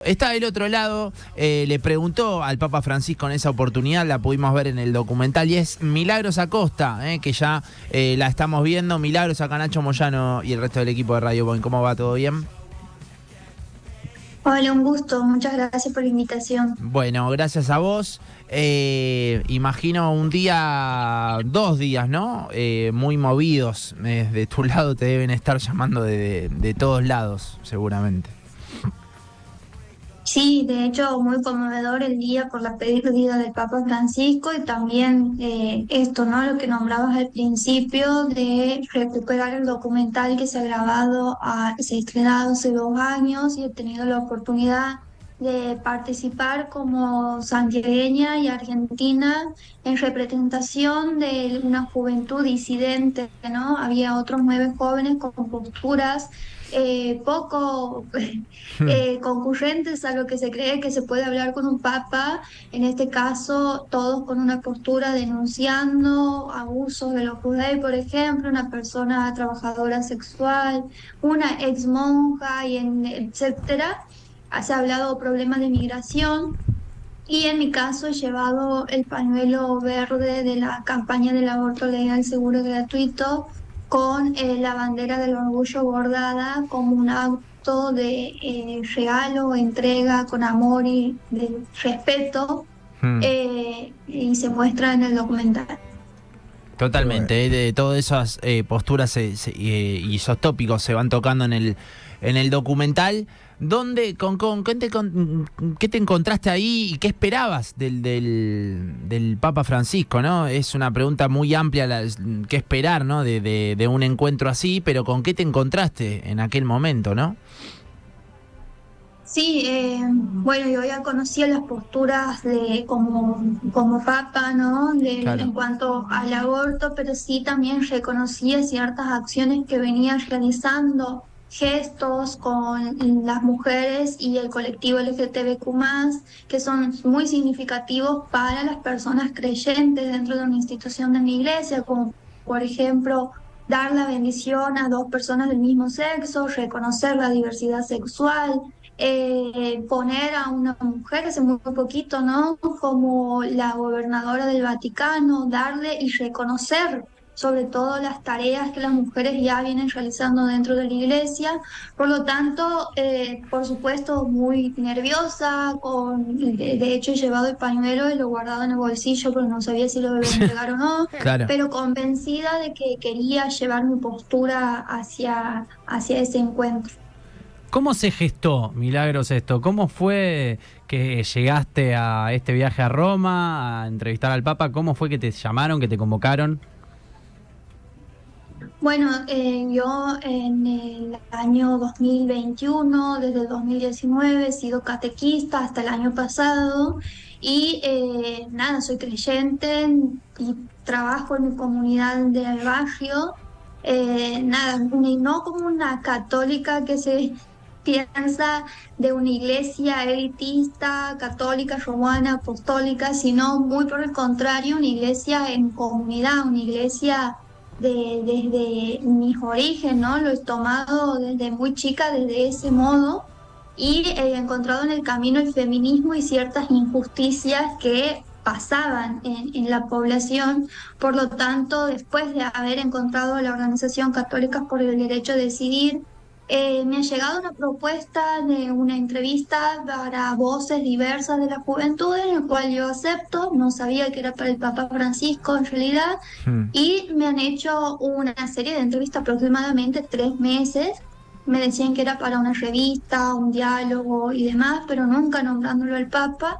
Está del otro lado, le preguntó al Papa Francisco en esa oportunidad, la pudimos ver en el documental, y es Milagros Acosta, que ya la estamos viendo. Milagros, acá Nacho Moyano y el resto del equipo de Radio Boing. ¿Cómo va? ¿Todo bien? Hola, un gusto. Muchas gracias por la invitación. Bueno, gracias a vos. Imagino un día, 2 días, ¿no? Muy movidos. De tu lado te deben estar llamando de todos lados, seguramente. Sí, de hecho, muy conmovedor el día por la pérdida del Papa Francisco y también esto, ¿no? Lo que nombrabas al principio de recuperar el documental que se ha grabado, se ha estrenado hace 2 años y he tenido la oportunidad de participar como santiagueña y argentina en representación de una juventud disidente, ¿no? Había otros 9 jóvenes con posturas poco concurrentes a lo que se cree que se puede hablar con un papa, en este caso todos con una postura denunciando abusos de los judíos, por ejemplo, una persona trabajadora sexual, una ex monja, etcétera. Se ha hablado de problemas de migración. Y en mi caso he llevado el pañuelo verde de la campaña del aborto legal, seguro y gratuito, con la bandera del orgullo bordada como un acto de regalo, entrega con amor y de respeto, Hmm. y se muestra en el documental. Qué bueno. Totalmente, de todas esas posturas y esos tópicos se van tocando en el documental. ¿Qué te encontraste ahí y qué esperabas del Papa Francisco, ¿no? Es una pregunta muy amplia, qué esperar, ¿no? De un encuentro así, pero ¿con qué te encontraste en aquel momento, no? Sí, bueno, yo ya conocía las posturas de como papa, ¿no? Claro. En cuanto al aborto, pero sí también reconocía ciertas acciones que venía realizando, gestos con las mujeres y el colectivo LGTBQ+, que son muy significativos para las personas creyentes dentro de una institución de una iglesia, como por ejemplo dar la bendición a dos personas del mismo sexo, reconocer la diversidad sexual, poner a una mujer hace muy poquito, ¿no? Como la gobernadora del Vaticano, darle y reconocer sobre todo las tareas que las mujeres ya vienen realizando dentro de la iglesia. Por lo tanto, por supuesto, muy nerviosa, de hecho he llevado el pañuelo y lo he guardado en el bolsillo, pero no sabía si lo debía entregar o no, Claro. pero convencida de que quería llevar mi postura hacia ese encuentro. ¿Cómo se gestó, Milagros, esto? ¿Cómo fue que llegaste a este viaje a Roma, a entrevistar al Papa? ¿Cómo fue que te llamaron, que te convocaron? Bueno, yo en el año 2021, desde el 2019, he sido catequista hasta el año pasado y nada, soy creyente y trabajo en mi comunidad del barrio. Nada, no como una católica que se piensa de una iglesia elitista, católica, romana, apostólica, sino muy por el contrario, una iglesia en comunidad, una iglesia desde mis orígenes, ¿no? Lo he tomado desde muy chica, desde ese modo, y he encontrado en el camino el feminismo y ciertas injusticias que pasaban en la población. Por lo tanto, después de haber encontrado la Organización Católica por el Derecho a Decidir, me ha llegado una propuesta de una entrevista para voces diversas de la juventud, en el cual yo acepto. No sabía que era para el Papa Francisco en realidad, Hmm. y me han hecho una serie de entrevistas, aproximadamente 3 meses. Me decían que era para una revista, un diálogo y demás, pero nunca nombrándolo al Papa.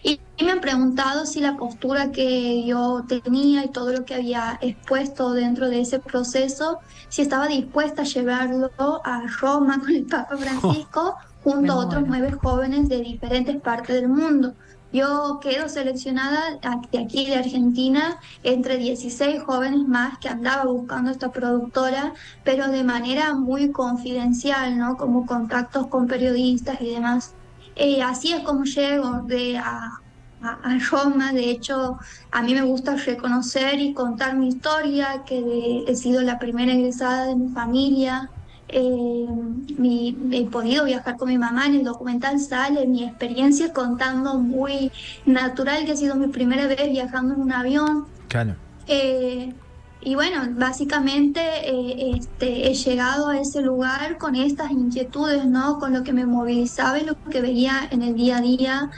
Y me han preguntado si la postura que yo tenía y todo lo que había expuesto dentro de ese proceso, si estaba dispuesta a llevarlo a Roma con el Papa Francisco, Me junto a otros muero. 9 jóvenes de diferentes partes del mundo. Yo quedo seleccionada de aquí de Argentina entre 16 jóvenes más que andaba buscando esta productora, pero de manera muy confidencial, ¿no? Como contactos con periodistas y demás. Así es como llego a Roma. De hecho, a mí me gusta reconocer y contar mi historia, he sido la primera egresada de mi familia, he podido viajar con mi mamá. En el documental sale mi experiencia contando muy natural, que ha sido mi primera vez viajando en un avión. Claro. Eh, y bueno, básicamente he llegado a ese lugar con estas inquietudes, ¿no? Con lo que me movilizaba y lo que veía en el día a día,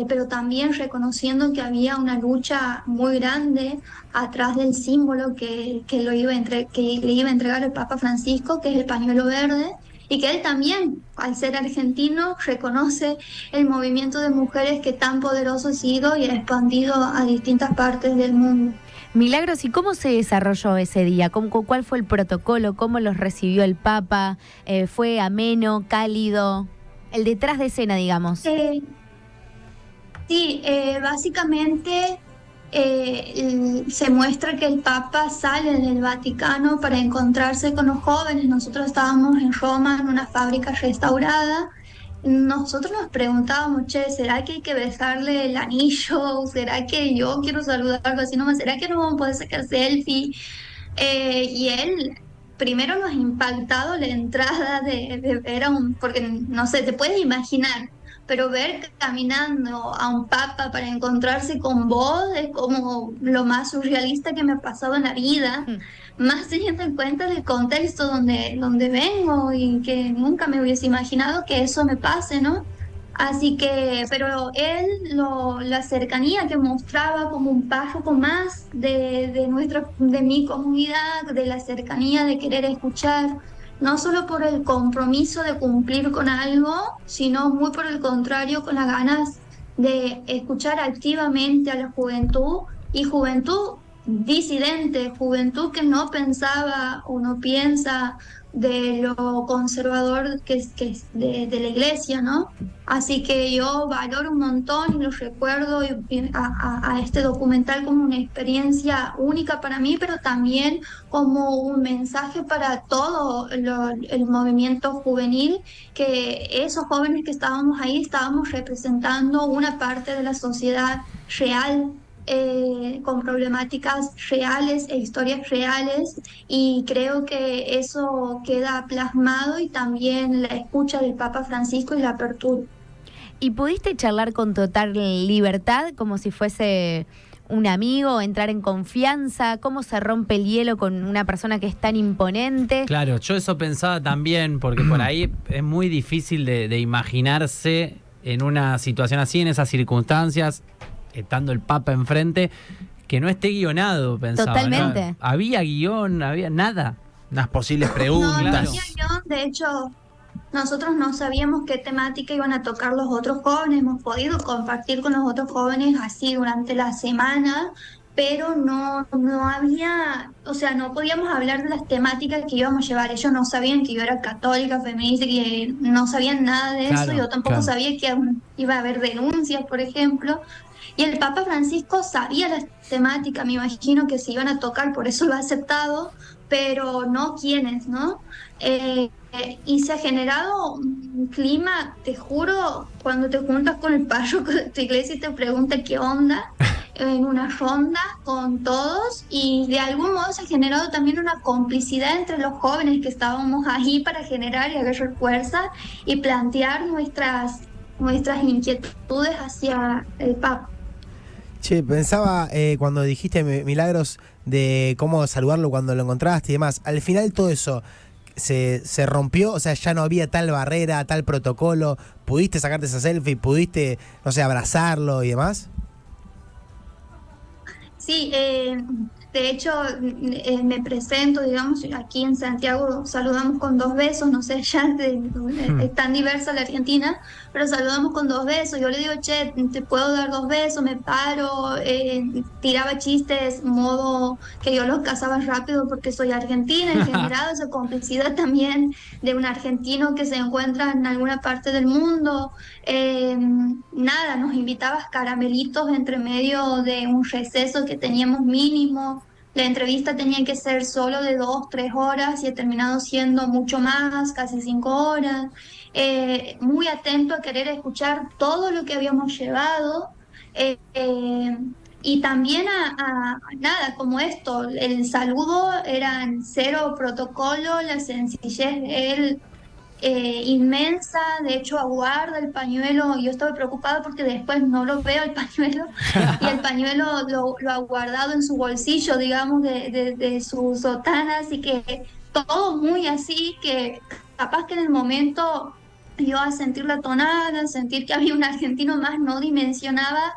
pero también reconociendo que había una lucha muy grande atrás del símbolo que que le iba a entregar el Papa Francisco, que es el pañuelo verde. Y que él también, al ser argentino, reconoce el movimiento de mujeres que tan poderoso ha sido y ha expandido a distintas partes del mundo. Milagros, ¿y cómo se desarrolló ese día? ¿Cuál fue el protocolo? ¿Cómo los recibió el Papa? ¿Fue ameno, cálido? El detrás de escena, digamos. Sí, básicamente se muestra que el Papa sale del Vaticano para encontrarse con los jóvenes. Nosotros estábamos en Roma en una fábrica restaurada. Nosotros nos preguntábamos, che, ¿será que hay que besarle el anillo? ¿Será que yo quiero saludarlo así nomás? ¿Será que no vamos a poder sacar selfie? Y él primero nos ha impactado la entrada de ver a porque no sé, te puedes imaginar, pero ver caminando a un papa para encontrarse con vos es como lo más surrealista que me ha pasado en la vida, más teniendo en cuenta el contexto donde vengo y que nunca me hubiese imaginado que eso me pase, ¿no? Así que, pero él, la cercanía que mostraba como un párroco más de mi comunidad, de la cercanía de querer escuchar, no solo por el compromiso de cumplir con algo, sino muy por el contrario, con las ganas de escuchar activamente a la juventud y juventud disidente, juventud que no pensaba o no piensa de lo conservador que es de la iglesia, ¿no? Así que yo valoro un montón y lo recuerdo a este documental como una experiencia única para mí, pero también como un mensaje para todo el movimiento juvenil, que esos jóvenes que estábamos ahí estábamos representando una parte de la sociedad real, con problemáticas reales e historias reales, y creo que eso queda plasmado y también la escucha del Papa Francisco y la apertura. ¿Y pudiste charlar con total libertad, como si fuese un amigo, entrar en confianza? ¿Cómo se rompe el hielo con una persona que es tan imponente? Claro, yo eso pensaba también, porque por ahí es muy difícil de imaginarse en una situación así, en esas circunstancias, estando el Papa enfrente, que no esté guionado, pensaba. Totalmente. ¿No? ¿Había guión? ¿Había nada? Unas posibles No, preguntas. no había guión. De hecho, nosotros no sabíamos qué temática iban a tocar los otros jóvenes. Hemos podido compartir con los otros jóvenes así durante la semana, pero no había, o sea, no podíamos hablar de las temáticas que íbamos a llevar. Ellos no sabían que yo era católica, feminista, que no sabían nada de eso. Yo tampoco sabía que iba a haber denuncias, por ejemplo. Y el Papa Francisco sabía las temáticas, me imagino que se iban a tocar, por eso lo ha aceptado, pero no quiénes, ¿no? Y se ha generado un clima, te juro, cuando te juntas con el párroco de tu iglesia y te pregunta qué onda, en una ronda con todos, y de algún modo se ha generado también una complicidad entre los jóvenes que estábamos ahí para generar y agarrar fuerza y plantear nuestras inquietudes hacia el Papa. Che, pensaba cuando dijiste Milagros de cómo saludarlo cuando lo encontraste y demás, al final todo eso se rompió, o sea, ya no había tal barrera, tal protocolo, pudiste sacarte esa selfie, pudiste, no sé, abrazarlo y demás. Sí, de hecho me presento, digamos, aquí en Santiago saludamos con 2 besos, no sé, ya es tan diversa la Argentina, pero saludamos con 2 besos. Yo le digo, che, te puedo dar 2 besos, me paro, tiraba chistes, modo que yo los cazaba rápido porque soy argentina, y generado esa complicidad también de un argentino que se encuentra en alguna parte del mundo. Nada, nos invitabas caramelitos entre medio de un receso que teníamos mínimo. La entrevista tenía que ser solo de 2, 3 horas y ha terminado siendo mucho más, casi 5 horas. Muy atento a querer escuchar todo lo que habíamos llevado. Y también nada, como esto, el saludo era en cero protocolo, la sencillez de él inmensa, de hecho aguarda el pañuelo, yo estoy preocupada porque después no lo veo el pañuelo y el pañuelo lo ha guardado en su bolsillo, digamos, de su sotana, así que todo muy así, que capaz que en el momento yo al sentir la tonada, al sentir que había un argentino más, no dimensionaba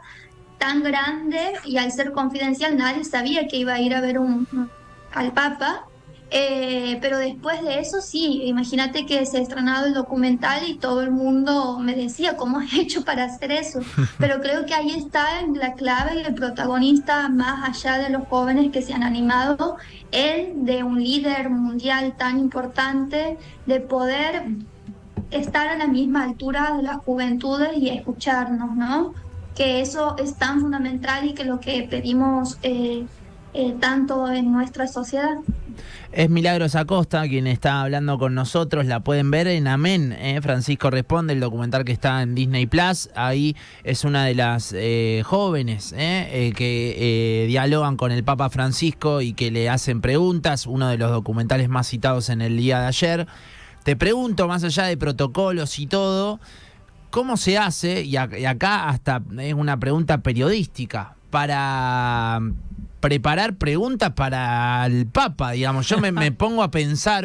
tan grande y al ser confidencial nadie sabía que iba a ir a ver al Papa. Pero después de eso sí, imagínate que se ha estrenado el documental y todo el mundo me decía, ¿cómo has hecho para hacer eso? Pero creo que ahí está la clave y el protagonista, más allá de los jóvenes que se han animado, él de un líder mundial tan importante, de poder estar a la misma altura de las juventudes y escucharnos, ¿no? Que eso es tan fundamental y que lo que pedimos tanto en nuestra sociedad. Es Milagros Acosta quien está hablando con nosotros, la pueden ver en Amén, Francisco Responde, el documental que está en Disney Plus. Ahí es una de las jóvenes que dialogan con el Papa Francisco y que le hacen preguntas, uno de los documentales más citados en el día de ayer. Te pregunto, más allá de protocolos y todo, ¿cómo se hace, y acá hasta es una pregunta periodística, para preparar preguntas para el Papa, digamos? Yo me pongo a pensar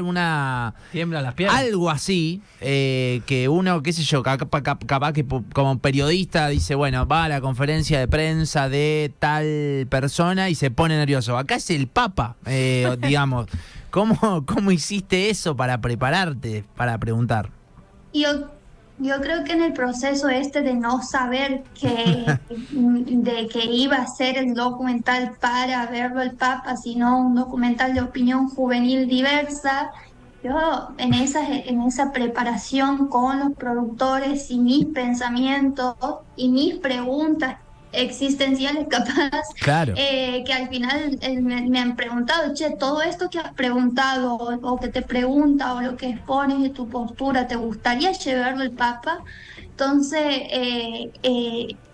tiembla las piernas. algo así, que uno, qué sé yo, capaz que como periodista dice, bueno, va a la conferencia de prensa de tal persona y se pone nervioso. Acá es el Papa, digamos. ¿Cómo hiciste eso para prepararte, para preguntar? Yo creo que en el proceso de no saber de que iba a ser el documental para verlo el Papa, sino un documental de opinión juvenil diversa, yo en esa preparación con los productores y mis pensamientos y mis preguntas existenciales capaz, Claro. que al final me han preguntado, che, todo esto que has preguntado o que te pregunta o lo que expones de tu postura, ¿te gustaría llevarlo al Papa? Entonces,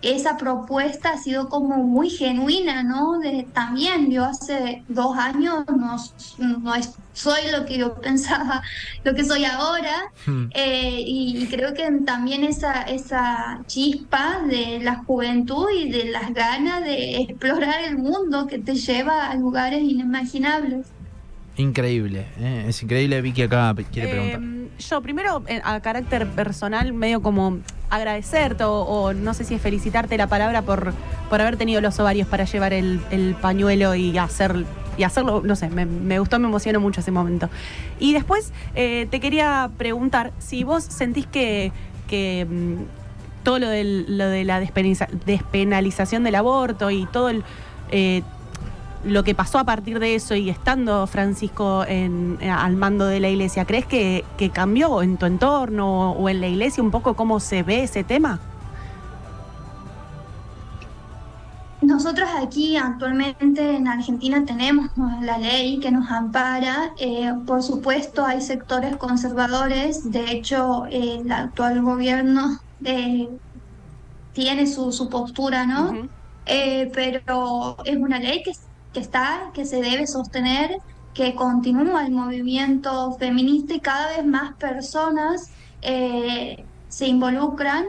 esa propuesta ha sido como muy genuina, ¿no? También yo hace 2 años no soy lo que yo pensaba, lo que soy ahora, y creo que también esa chispa de la juventud y de las ganas de explorar el mundo que te lleva a lugares inimaginables. Increíble, es increíble. Vicky acá quiere preguntar. Yo primero, a carácter personal, medio como agradecerte o no sé si es felicitarte la palabra por haber tenido los ovarios para llevar el pañuelo y hacerlo, no sé, me gustó, me emocionó mucho ese momento. Y después te quería preguntar si vos sentís que todo lo de la despenalización del aborto y todo lo que pasó a partir de eso y estando Francisco al mando de la iglesia, ¿crees que cambió en tu entorno o en la iglesia un poco cómo se ve ese tema? Nosotros aquí actualmente en Argentina tenemos la ley que nos ampara. Por supuesto hay sectores conservadores, de hecho el actual gobierno tiene su postura, ¿no? Uh-huh. Pero es una ley que se debe sostener, que continúa el movimiento feminista y cada vez más personas se involucran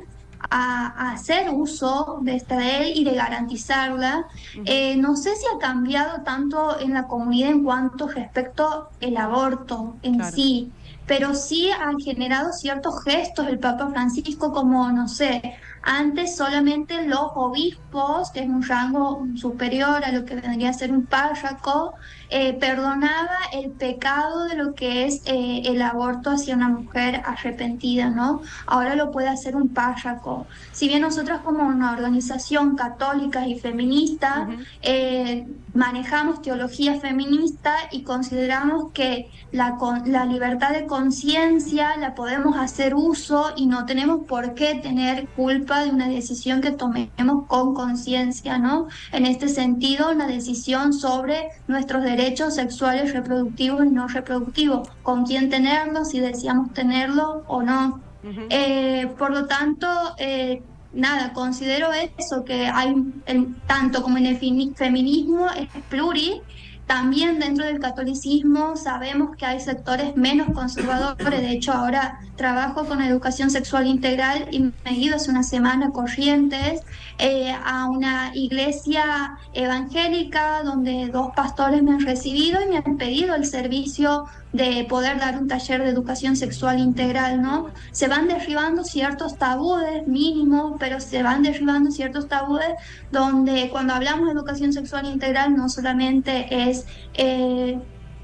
a hacer uso de esta ley y de garantizarla. No sé si ha cambiado tanto en la comunidad en cuanto respecto al aborto en sí, pero sí han generado ciertos gestos el Papa Francisco, como, no sé, antes solamente los obispos, que es un rango superior a lo que vendría a ser un párroco, perdonaba el pecado de lo que es el aborto hacia una mujer arrepentida, ¿no? Ahora lo puede hacer un párroco. Si bien nosotros como una organización católica y feminista manejamos teología feminista y consideramos que la libertad de conciencia la podemos hacer uso y no tenemos por qué tener culpa de una decisión que tomemos con conciencia, ¿no? En este sentido, una decisión sobre nuestros derechos sexuales reproductivos y no reproductivos, con quién tenerlo, si deseamos tenerlo o no. Por lo tanto, nada, considero eso, que hay tanto como en el feminismo es pluri, también dentro del catolicismo sabemos que hay sectores menos conservadores. De hecho, ahora trabajo con educación sexual integral y me he ido hace una semana a Corrientes a una iglesia evangélica donde 2 pastores me han recibido y me han pedido el servicio de poder dar un taller de educación sexual integral, ¿no? Se van derribando ciertos tabúes mínimos, pero se van derribando ciertos tabúes donde cuando hablamos de educación sexual integral no solamente es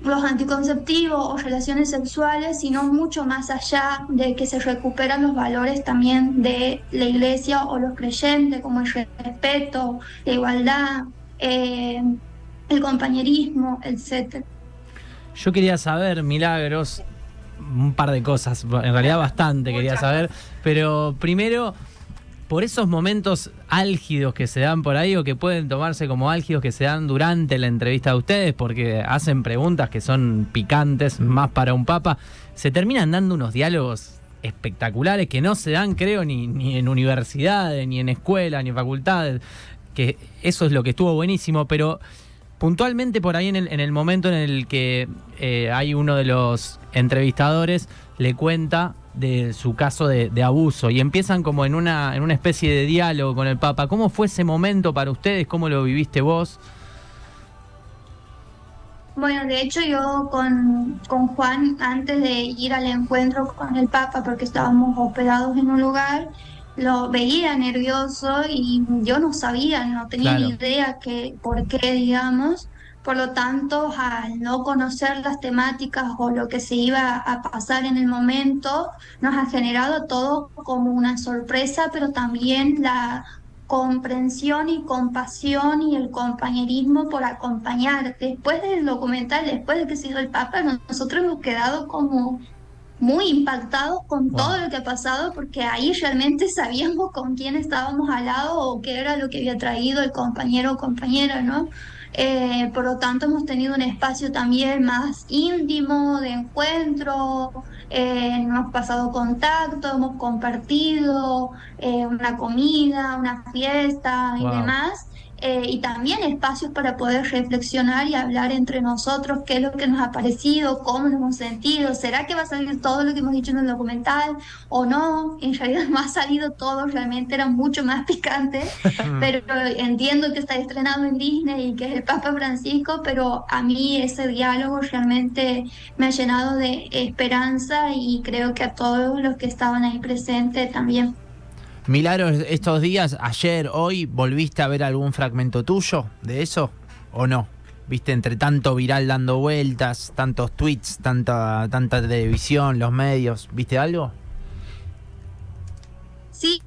los anticonceptivos o relaciones sexuales, sino mucho más allá de que se recuperan los valores también de la iglesia o los creyentes, como el respeto, la igualdad, el compañerismo, etc. Yo quería saber, Milagros, un par de cosas, en realidad bastante quería saber, pero primero, por esos momentos álgidos que se dan por ahí o que pueden tomarse como álgidos que se dan durante la entrevista de ustedes, porque hacen preguntas que son picantes, más para un papa, se terminan dando unos diálogos espectaculares que no se dan, creo, ni en universidades, ni en escuelas, ni en facultades, que eso es lo que estuvo buenísimo, pero puntualmente por ahí en el momento en el que hay uno de los entrevistadores le cuenta de su caso de abuso y empiezan como en una especie de diálogo con el Papa. ¿Cómo fue ese momento para ustedes? ¿Cómo lo viviste vos? Bueno, de hecho yo con Juan, antes de ir al encuentro con el Papa, porque estábamos hospedados en un lugar, lo veía nervioso y yo no sabía, no tenía ni idea por qué, digamos. Por lo tanto, al no conocer las temáticas o lo que se iba a pasar en el momento, nos ha generado todo como una sorpresa, pero también la comprensión y compasión y el compañerismo por acompañar. Después del documental, después de que se hizo el Papa, nosotros hemos quedado como muy impactados con todo lo que ha pasado, porque ahí realmente sabíamos con quién estábamos al lado o qué era lo que había traído el compañero o compañera, ¿no? Por lo tanto, hemos tenido un espacio también más íntimo de encuentro, hemos pasado contacto, hemos compartido una comida, una fiesta y demás. Y también espacios para poder reflexionar y hablar entre nosotros qué es lo que nos ha parecido, cómo nos hemos sentido, será que va a salir todo lo que hemos dicho en el documental o no. En realidad no ha salido todo, realmente era mucho más picante, pero entiendo que está estrenado en Disney y que es el Papa Francisco, pero a mí ese diálogo realmente me ha llenado de esperanza y creo que a todos los que estaban ahí presentes también. Milagros, estos días, ayer, hoy, ¿volviste a ver algún fragmento tuyo de eso o no? ¿Viste entre tanto viral dando vueltas, tantos tweets, tanta televisión, los medios? ¿Viste algo? Sí,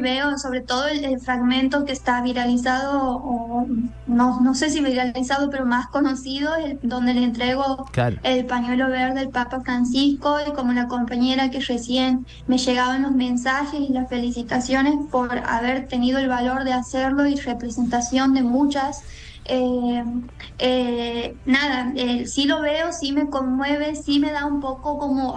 veo sobre todo el fragmento que está viralizado, o no sé si viralizado, pero más conocido, donde le entrego el pañuelo verde al Papa Francisco, y como la compañera que recién me llegaban los mensajes y las felicitaciones por haber tenido el valor de hacerlo y representación de muchas. Sí lo veo, sí me conmueve, sí me da un poco como,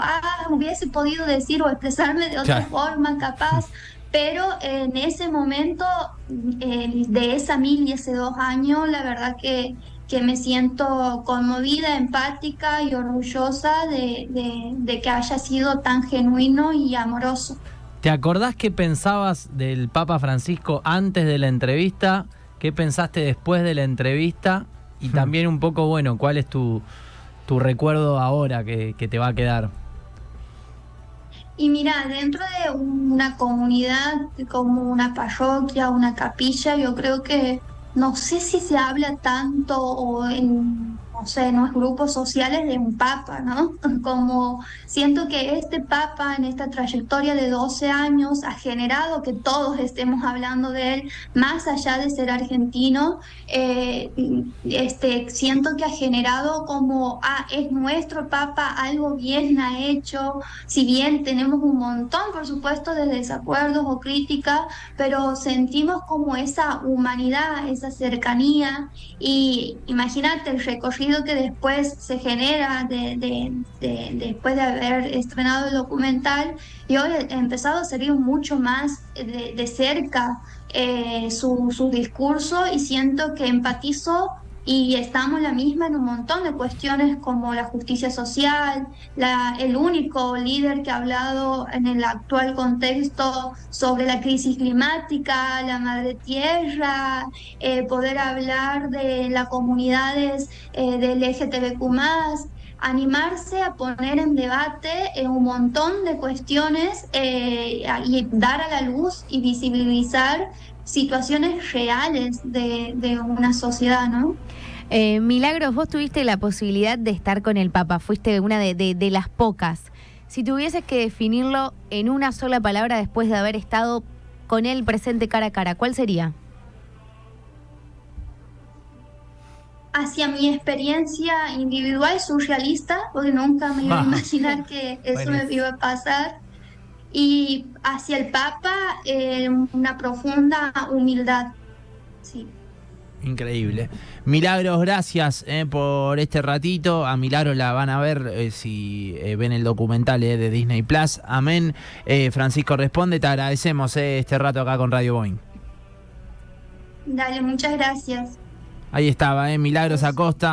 hubiese podido decir o expresarme de otra forma, capaz, pero en ese momento de esa mil y ese 2 años, la verdad que me siento conmovida, empática y orgullosa de que haya sido tan genuino y amoroso. ¿Te acordás qué pensabas del Papa Francisco antes de la entrevista? ¿Qué pensaste después de la entrevista? Y también un poco, bueno, ¿cuál es tu recuerdo ahora que te va a quedar? Y mira, dentro de una comunidad como una parroquia, una capilla, yo creo que no sé si se habla tanto o en los grupos sociales de un papa, ¿no? Como siento que este papa en esta trayectoria de 12 años ha generado que todos estemos hablando de él, más allá de ser argentino. Siento que ha generado como, es nuestro papa, algo bien ha hecho, si bien tenemos un montón, por supuesto, de desacuerdos o críticas, pero sentimos como esa humanidad, esa cercanía. Y imagínate el recorrido recorrido que después se genera después de haber estrenado el documental, y hoy he empezado a seguir mucho más de cerca su discurso, y siento que empatizo y estamos la misma en un montón de cuestiones como la justicia social, el único líder que ha hablado en el actual contexto sobre la crisis climática, la madre tierra, poder hablar de las comunidades del LGTBQ+, animarse a poner en debate un montón de cuestiones y dar a la luz y visibilizar situaciones reales de una sociedad, ¿no? Milagros, vos tuviste la posibilidad de estar con el Papa, fuiste una de las pocas. Si tuvieses que definirlo en una sola palabra después de haber estado con él presente cara a cara, ¿cuál sería? Hacia mi experiencia individual, surrealista, porque nunca me iba a imaginar que eso me iba a pasar. Y hacia el Papa, una profunda humildad. Sí. Increíble. Milagros, gracias por este ratito. A Milagros la van a ver si ven el documental de Disney Plus. Amén. Francisco Responde, te agradecemos este rato acá con Radio Boing. Dale, muchas gracias. Ahí estaba, Milagros Acosta.